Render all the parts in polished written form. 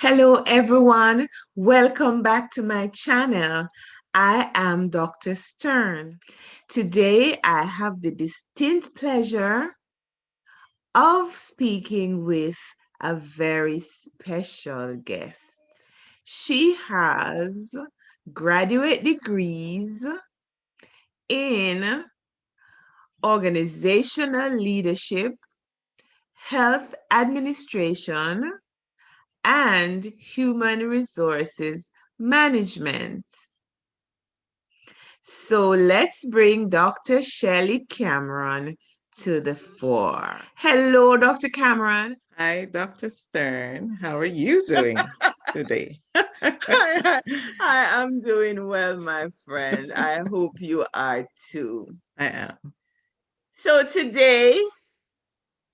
Hello, everyone. Welcome back to my channel. I am Dr. Stern. Today, I have the distinct pleasure of speaking with a very special guest. She has graduate degrees in organizational leadership, health administration, and human resources management. So let's bring Dr. Shelley Cameron to the fore. Hello, Dr. Cameron. Hi, Dr. Stern. How are you doing today? I am doing well, my friend. I hope you are too. I am. So today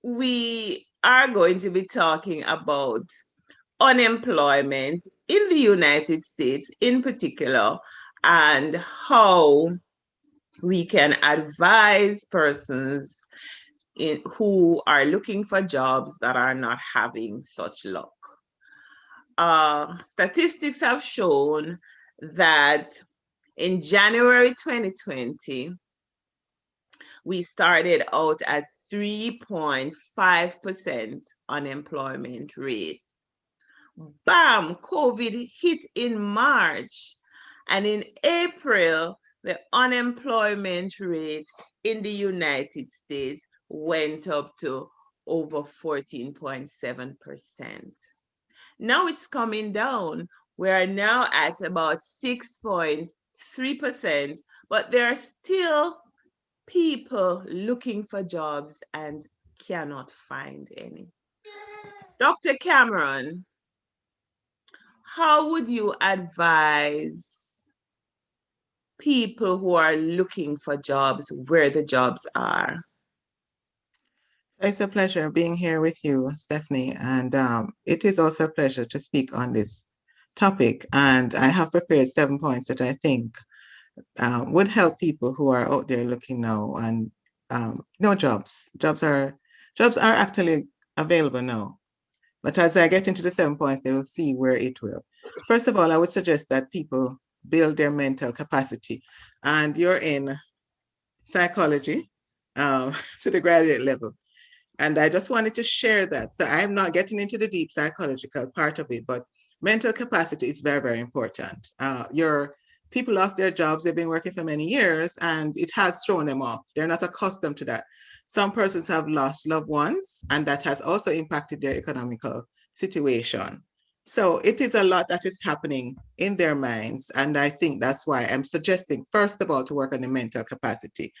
we are going to be talking about unemployment in the United States in particular and how we can advise persons who are looking for jobs that are not having such luck. Statistics have shown that in January 2020, we started out at 3.5% unemployment rate. Bam, COVID hit in March, and in April, the unemployment rate in the United States went up to over 14.7%. Now it's coming down. We are now at about 6.3%, but there are still people looking for jobs and cannot find any. Dr. Cameron, how would you advise people who are looking for jobs where the jobs are? It's a pleasure being here with you, Stephanie. And it is also a pleasure to speak on this topic. And I have prepared 7 points that I think would help people who are out there looking now and no jobs. Jobs are actually available now. But as I get into the 7 points, they will see where it will. First of all, I would suggest that people build their mental capacity. And you're in psychology to the graduate level. And I just wanted to share that. So I'm not getting into the deep psychological part of it, but mental capacity is very, very important. Your people lost their jobs, they've been working for many years, and it has thrown them off. They're not accustomed to that. Some persons have lost loved ones, and that has also impacted their economical situation. So it is a lot that is happening in their minds. And I think that's why I'm suggesting, first of all, to work on the mental capacity.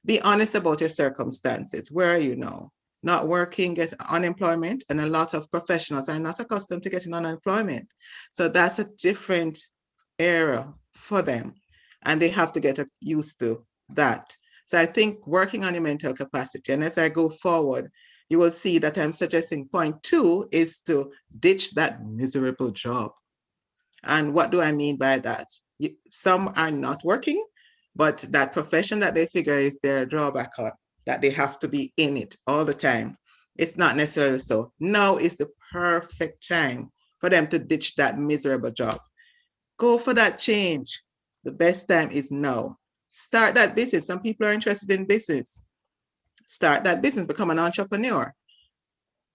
Be honest about your circumstances. Where are you now? Not working, get unemployment, and a lot of professionals are not accustomed to getting unemployment. So that's a different era for them, and they have to get used to that. So I think working on your mental capacity, and as I go forward, you will see that I'm suggesting point 2 is to ditch that miserable job. And what do I mean by that? Some are not working, but that profession that they figure is their drawback on, that they have to be in it all the time. It's not necessarily so. Now is the perfect time for them to ditch that miserable job. Go for that change. The best time is now. Start that business. Some people are interested in business. Start that business, become an entrepreneur.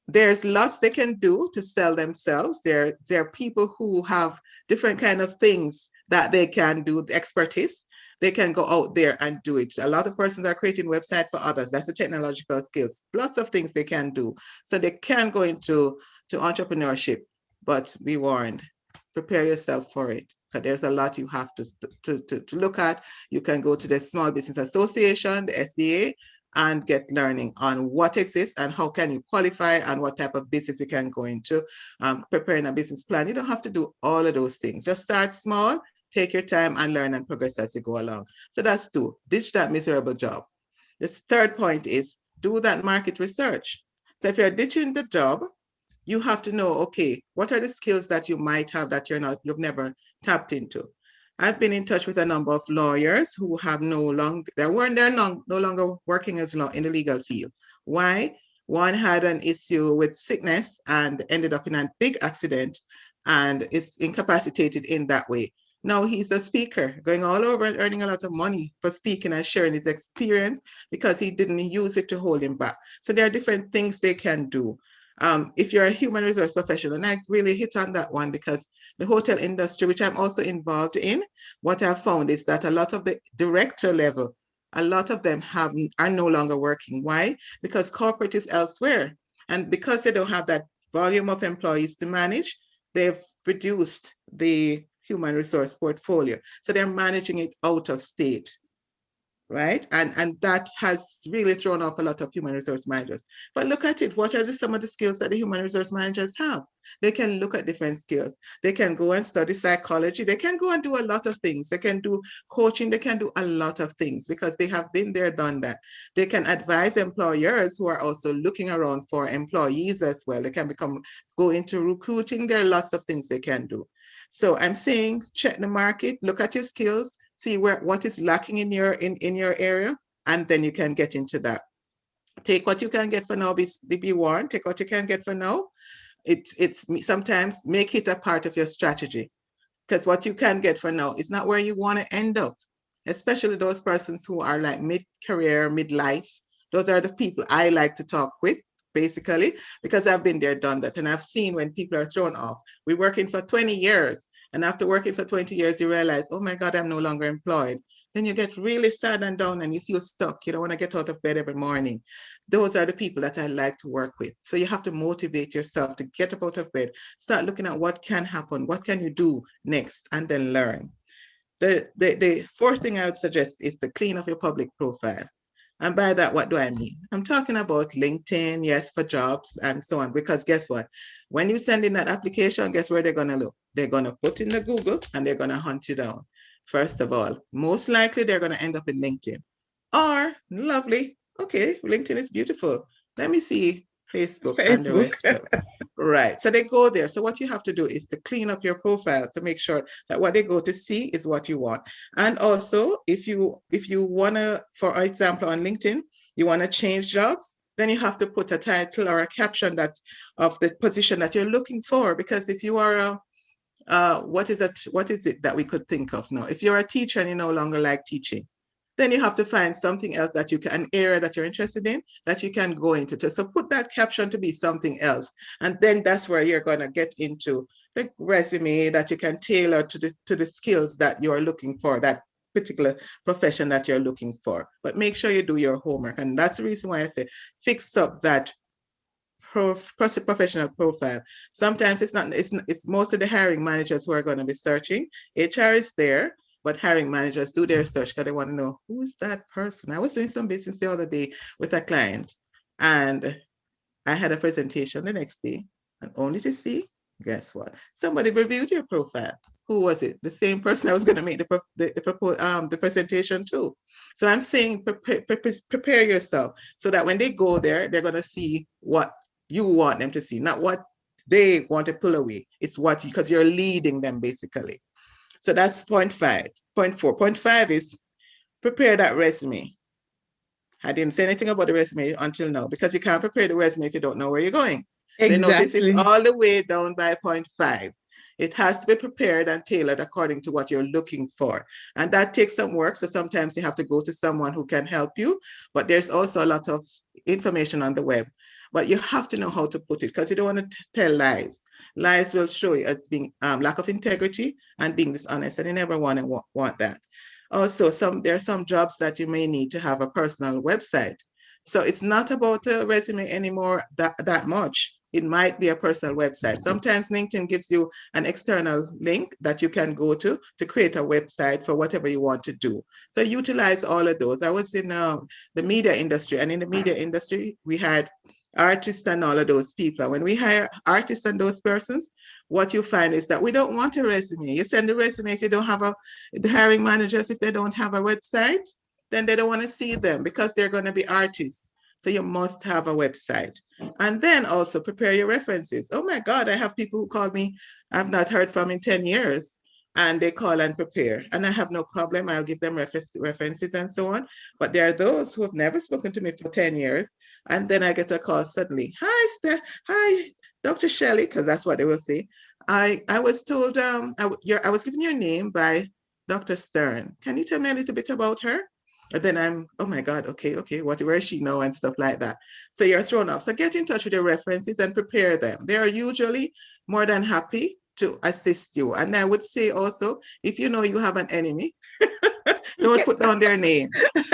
There's lots they can do to sell themselves. There are people who have different kind of things that they can do, expertise. They can go out there and do it. A lot of persons are creating websites for others. That's the technological skills. Lots of things they can do. So they can go into entrepreneurship, but be warned, prepare yourself for it. Because there's a lot you have to look at. You can go to the Small Business Association, the SBA, and get learning on what exists and how can you qualify and what type of business you can go into, preparing a business plan. You don't have to do all of those things. Just start small, take your time and learn and progress as you go along. So that's 2, ditch that miserable job. This third point is do that market research. So if you're ditching the job, you have to know, okay, what are the skills that you might have that you've never tapped into? I've been in touch with a number of lawyers who have no longer working as law in the legal field. Why? One had an issue with sickness and ended up in a big accident and is incapacitated in that way. Now he's a speaker, going all over and earning a lot of money for speaking and sharing his experience because he didn't use it to hold him back. So there are different things they can do. If you're a human resource professional, and I really hit on that one because the hotel industry, which I'm also involved in, what I've found is that a lot of the director level, a lot of them are no longer working. Why? Because corporate is elsewhere. And because they don't have that volume of employees to manage, they've reduced the human resource portfolio. So they're managing it out of state, right? And that has really thrown off a lot of human resource managers. But look at it. What are some of the skills that the human resource managers have? They can look at different skills. They can go and study psychology. They can go and do a lot of things. They can do coaching. They can do a lot of things because they have been there, done that. They can advise employers who are also looking around for employees as well. They can go into recruiting. There are lots of things they can do. So I'm saying check the market, look at your skills, see what is lacking in your area, and then you can get into that. Take what you can get for now, be warned. Take what you can get for now. It's sometimes make it a part of your strategy, because what you can get for now is not where you want to end up, especially those persons who are like mid-career, mid-life. Those are the people I like to talk with, basically, because I've been there, done that, and I've seen when people are thrown off. We're working for 20 years, and after working for 20 years, you realize, oh my God, I'm no longer employed. Then you get really sad and down and you feel stuck. You don't want to get out of bed every morning. Those are the people that I like to work with. So you have to motivate yourself to get up out of bed, start looking at what can happen, what can you do next, and then learn. The fourth thing I would suggest is to clean up your public profile. And by that, what do I mean? I'm talking about LinkedIn, yes, for jobs and so on, because guess what? When you send in that application, guess where they're going to look? They're going to put in the Google and they're going to hunt you down. First of all, most likely they're going to end up in LinkedIn. Or, lovely, okay, LinkedIn is beautiful. Let me see Facebook. And the rest of it. Right. So they go there. So what you have to do is to clean up your profile to make sure that what they go to see is what you want. And also, if you want to, for example, on LinkedIn, you want to change jobs, then you have to put a title or a caption that of the position that you're looking for. Because if you are what is it that we could think of now? If you're a teacher and you no longer like teaching, then you have to find something else that an area that you're interested in that you can go into. So put that caption to be something else. And then that's where you're going to get into the resume that you can tailor to the skills that you're looking for, that particular profession that you're looking for. But make sure you do your homework. And that's the reason why I say fix up that professional profile. Sometimes it's most of the hiring managers who are going to be searching. HR is there, but hiring managers do their search because they want to know, who is that person? I was doing some business the other day with a client, and I had a presentation the next day, and only to see, guess what? Somebody reviewed your profile. Who was it? The same person I was going to make the presentation to. So I'm saying prepare yourself so that when they go there, they're going to see what you want them to see, not what they want to pull away. It's because you're leading them, basically. So that's point 5. Point 4. Point 5 is prepare that resume. I didn't say anything about the resume until now because you can't prepare the resume if you don't know where you're going. Exactly. So notice it's all the way down by point 5. It has to be prepared and tailored according to what you're looking for. And that takes some work. So sometimes you have to go to someone who can help you, but there's also a lot of information on the web. But you have to know how to put it because you don't want to tell lies. Lies will show you as being lack of integrity and being dishonest, and you never want that. Also, there are some jobs that you may need to have a personal website. So it's not about a resume anymore that much. It might be a personal website. Sometimes LinkedIn gives you an external link that you can go to create a website for whatever you want to do. So utilize all of those. I was in the media industry, and in the media industry, we had artists and all of those people. When we hire artists and those persons, what you find is that we don't want a resume. You send a resume if you don't have the hiring managers, if they don't have a website, then they don't want to see them because they're going to be artists. So you must have a website. And then also prepare your references. Oh my God, I have people who call me I've not heard from in 10 years. And they call and prepare. And I have no problem. I'll give them references and so on. But there are those who have never spoken to me for 10 years. And then I get a call suddenly. Hi, Dr. Shelley, because that's what they will say. I was told I was given your name by Dr. Stern. Can you tell me a little bit about her? And then I'm, oh my God, okay, where is she now and stuff like that. So you're thrown off. So get in touch with your references and prepare them. They are usually more than happy to assist you. And I would say also, if you know you have an enemy, don't put down their name.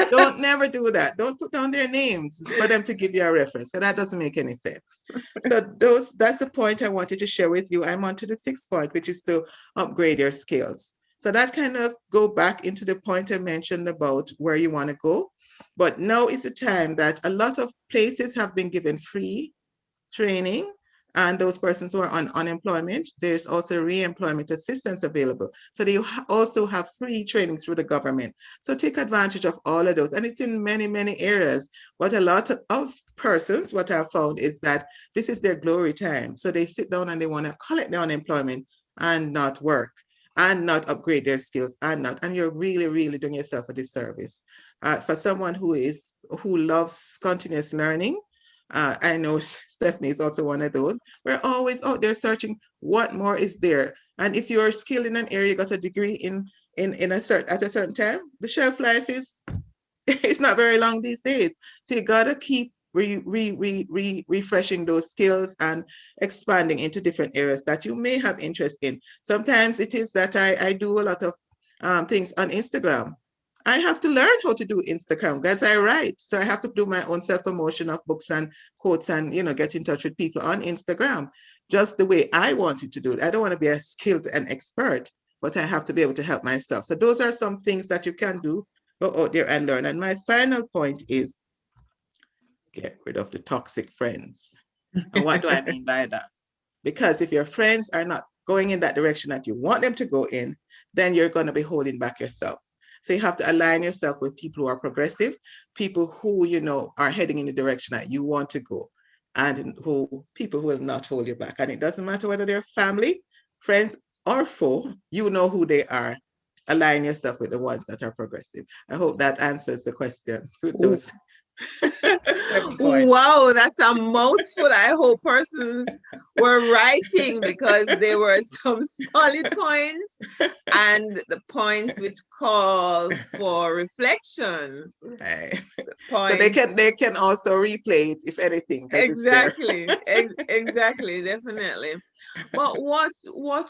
Don't never do that. Don't put down their names for them to give you a reference. So that doesn't make any sense. So that's the point I wanted to share with you. I'm on to the sixth point, which is to upgrade your skills. So that kind of go back into the point I mentioned about where you want to go. But now is the time that a lot of places have been given free training, and those persons who are on unemployment, there's also re-employment assistance available. So they also have free training through the government. So take advantage of all of those. And it's in many, many areas. What a lot of persons, what I've found is that this is their glory time. So they sit down and they want to collect their unemployment and not work and not upgrade their skills and you're really, really doing yourself a disservice. For someone who loves continuous learning, I know Stephanie is also one of those. We're always out there searching what more is there. And if you're skilled in an area, you got a degree at a certain time, the shelf life is it's not very long these days. So you gotta keep refreshing those skills and expanding into different areas that you may have interest in. Sometimes it is that I do a lot of things on Instagram. I have to learn how to do Instagram because I write. So I have to do my own self-promotion of books and quotes and, get in touch with people on Instagram just the way I wanted to do it. I don't want to be a skilled and expert, but I have to be able to help myself. So those are some things that you can do, go out there and learn. And my final point is get rid of the toxic friends. And what do I mean by that? Because if your friends are not going in that direction that you want them to go in, then you're going to be holding back yourself. So you have to align yourself with people who are progressive, people who, are heading in the direction that you want to go, and people who will not hold you back. And it doesn't matter whether they're family, friends, or foe, you know who they are. Align yourself with the ones that are progressive. I hope that answers the question. Those Wow, that's a mouthful. I hope persons were writing because there were some solid points and the points which call for reflection. Right. So they can also replay it if anything. Exactly. Exactly, definitely. But what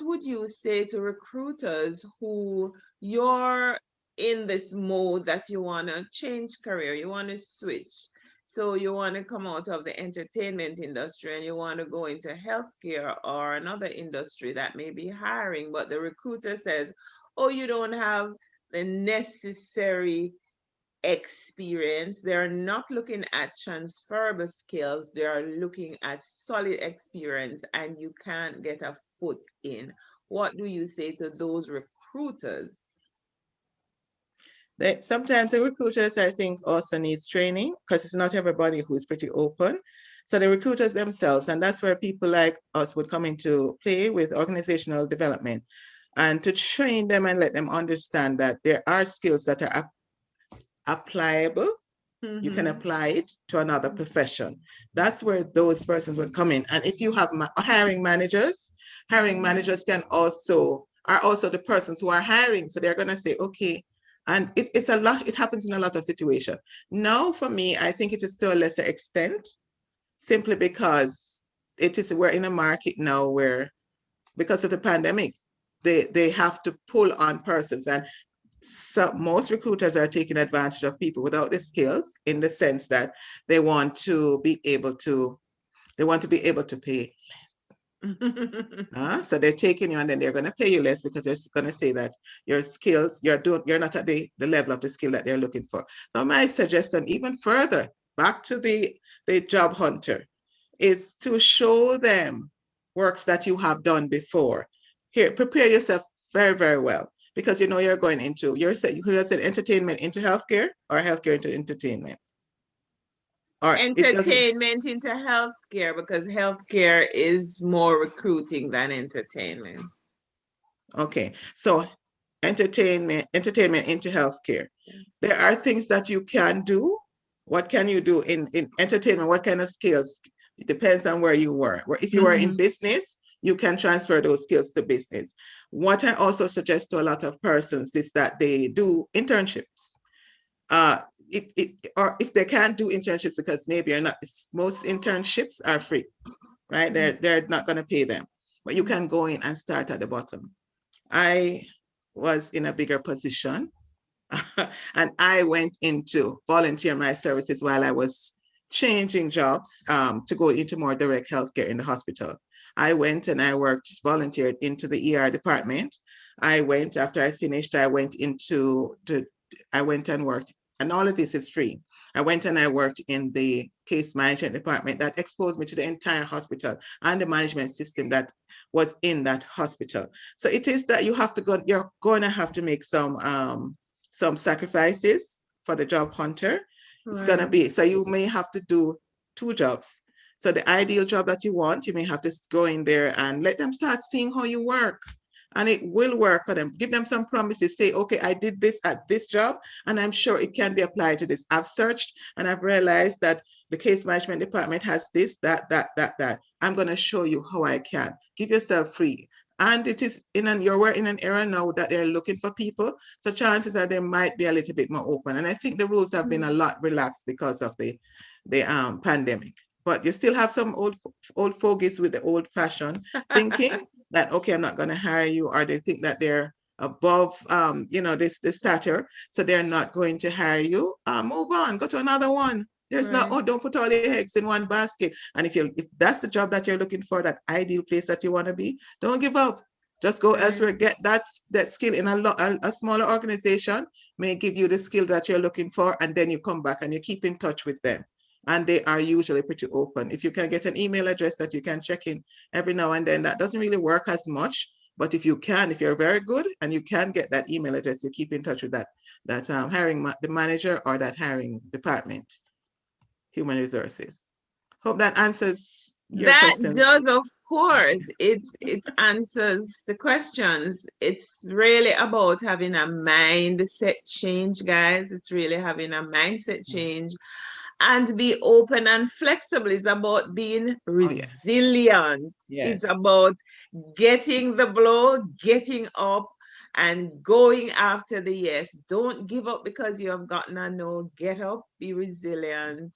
would you say to recruiters who you're in this mode that you want to change career, you want to switch? So you want to come out of the entertainment industry and you want to go into healthcare or another industry that may be hiring, but the recruiter says, oh, you don't have the necessary experience. They're not looking at transferable skills. They are looking at solid experience and you can't get a foot in. What do you say to those recruiters? Sometimes the recruiters, I think, also needs training because it's not everybody who is pretty open. So the recruiters themselves, and that's where people like us would come into play with organizational development and to train them and let them understand that there are skills that are applicable. Mm-hmm. You can apply it to another profession. That's where those persons would come in. And if you have hiring managers are also the persons who are hiring. So they're going to say, okay, and it's a lot, it happens in a lot of situations. Now, for me, I think it is to a lesser extent, simply because we're in a market now where, because of the pandemic, they have to pull on persons. And so most recruiters are taking advantage of people without the skills, in the sense that they want to be able to pay less. So they're taking you and then they're going to pay you less because they're going to say that your skills, you're not at the level of the skill that they're looking for. Now, my suggestion, even further back to the job hunter, is to show them works that you have done before. Here, prepare yourself very, very well, because you're going into, you said entertainment into healthcare, or healthcare into entertainment. Or entertainment into healthcare, because healthcare is more recruiting than entertainment. Okay, so entertainment into healthcare. There are things that you can do. What can you do in entertainment? What kind of skills? It depends on where you were. If you were in business, you can transfer those skills to business. What I also suggest to a lot of persons is that they do internships. Or if they can't do internships because maybe you're not, most internships are free, right? They're not going to pay them, but you can go in and start at the bottom. I was in a bigger position and I went into volunteer my services while I was changing jobs to go into more direct healthcare in the hospital. I went and I volunteered into the ER department. After I finished, I went and worked, and all of this is free. I went and I worked in the case management department that exposed me to the entire hospital and the management system that was in that hospital. So it is that you're going to have to make some sacrifices for the job hunter. It's going to be, so you may have to do 2 jobs. So the ideal job that you want, you may have to go in there and let them start seeing how you work. And it will work for them. Give them some promises. Say, okay, I did this at this job, and I'm sure it can be applied to this. I've searched and I've realized that the case management department has this, that. I'm going to show you how I can. Give yourself free. And it is we're in an era now that they're looking for people. So chances are they might be a little bit more open. And I think the rules have been a lot relaxed because of the pandemic. But you still have some old fogies with the old fashioned thinking that, okay, I'm not going to hire you, or they think that they're above, this stature, so they're not going to hire you. Move on, go to another one. There's don't put all your eggs in one basket. And if that's the job that you're looking for, that ideal place that you want to be, don't give up. Just go elsewhere. Get that skill in a smaller organization may give you the skill that you're looking for, and then you come back and you keep in touch with them. And they are usually pretty open. If you can get an email address that you can check in every now and then, that doesn't really work as much. But if you're very good and you can get that email address, you keep in touch with that hiring the manager or that hiring department, human resources. Hope that answers your question. That does, of course. It answers the questions. It's really about having a mindset change, guys. It's really having a mindset change. And be open and flexible. It's about being resilient. Yes. It's about getting the blow, getting up, and going after the yes. Don't give up because you have gotten a no. Get up, be resilient,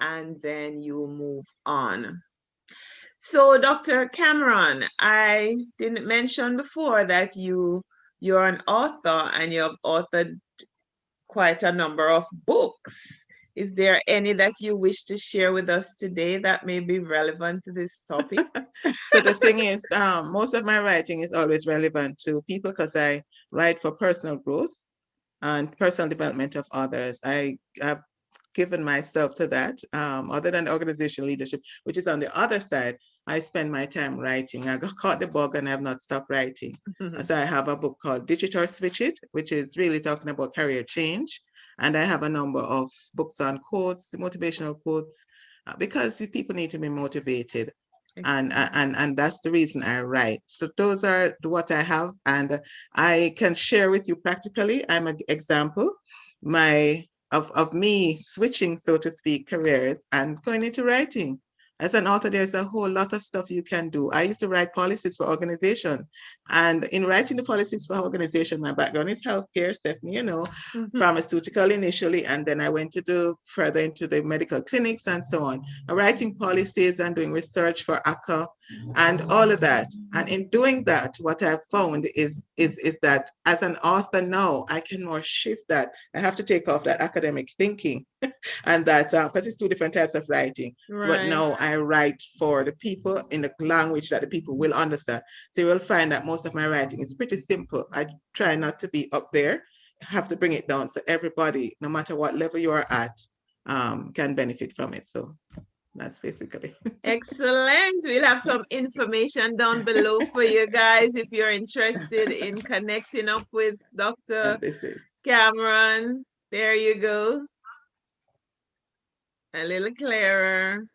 and then you move on. So, Dr. Cameron, I didn't mention before that you're an author and you have authored quite a number of books. Is there any that you wish to share with us today that may be relevant to this topic? So the thing is, most of my writing is always relevant to people because I write for personal growth and personal development of others. I have given myself to that. Other than organizational leadership, which is on the other side, I spend my time writing. I got caught the bug and I have not stopped writing. So I have a book called Digit or Switch It, which is really talking about career change. And I have a number of books on quotes, motivational quotes, because people need to be motivated. And that's the reason I write. So those are what I have. And I can share with you practically. I'm an example of me switching, so to speak, careers and going into writing. As an author, there's a whole lot of stuff you can do. I used to write policies for organization. And in writing the policies for organization, my background is healthcare, Stephanie, pharmaceutical initially, and then I went to do further into the medical clinics and so on. Writing policies and doing research for ACCA and all of that. And in doing that, what I've found is that as an author now, I can more shift that. I have to take off that academic thinking and that's because it's 2 different types of writing. So but now I write for the people in the language that the people will understand. So you will find that most of my writing is pretty simple. I try not to be up there. I have to bring it down so everybody, no matter what level you are at, can benefit from it. So that's basically. Excellent. We'll have some information down below for you guys if you're interested in connecting up with Dr. Cameron. There you go. A little clearer.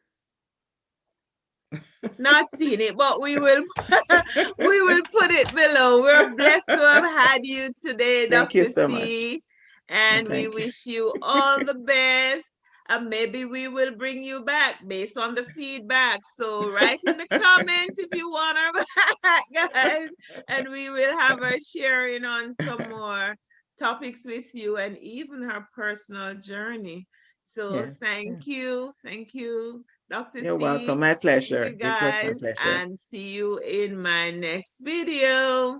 Not seen it, but we will put it below. We're blessed to have had you today, Dr. Thank you so C. much. And we wish you all the best. And maybe we will bring you back based on the feedback. So write in the comments if you want her back, guys. And we will have her sharing on some more topics with you and even her personal journey. So Yes. thank you. Thank you, Dr. You're welcome. C. My Thank pleasure. you It was my guys pleasure. and see you in my next video.